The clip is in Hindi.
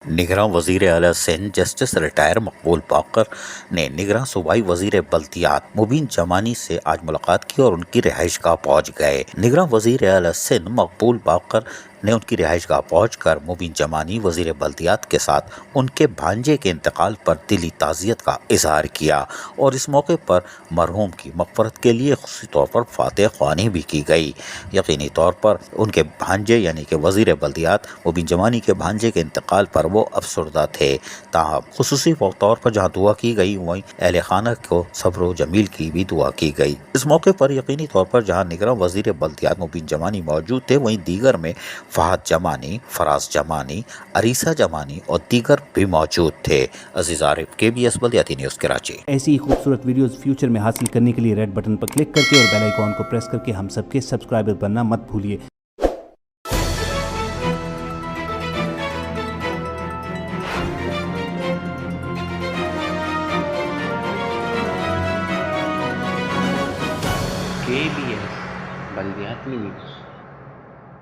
निगरान वजीर आला सिंध जस्टिस रिटायर मकबूल बाकर ने निगरान सूबाई वजीर बल्दियात मुबीन जमानी से आज मुलाकात की और उनकी रिहाइश गाह पहुँच गए। निगरान वजीर आला सिंध मकबूल बाकर ने उनकी रिहाइश गाह पहुँच कर मुबीन जमानी वजीर बल्दियात के साथ उनके भांजे के इंतकाल पर दिली ताज़ियत का इजहार किया और इस मौके पर मरहूम की मग़फ़रत के लिए ख़ुसूसी तौर पर फातिह ख़्वानी भी की गई। यकीनी तौर पर उनके भांजे यानी कि वजीर बल्दियात मुबीन जमानी के भांजे के इंतकाल पर वो अफसरदा थे। ताहम ख़ुसूसी तौर पर जहाँ दुआ की गई वहीं अहले खाना को सब्र व जमील की भी दुआ की गई। इस मौके पर यकीनी तौर पर जहाँ निगरान वजीर बल्दियात मुबीन जमानी मौजूद थे वहीं दीगर में फहद जमानी, फराज जमानी, अरीसा जमानी और दीगर भी मौजूद थे। अजीज आरिफ, KBS बल्दियाती न्यूज़ कराची। ऐसी ही खूबसूरत वीडियोस फ्यूचर में हासिल करने के लिए रेड बटन पर क्लिक करके और बेल आइकॉन को प्रेस करके हम सबके सब्सक्राइबर बनना मत भूलिए। KBS बल्दियाती न्यूज़।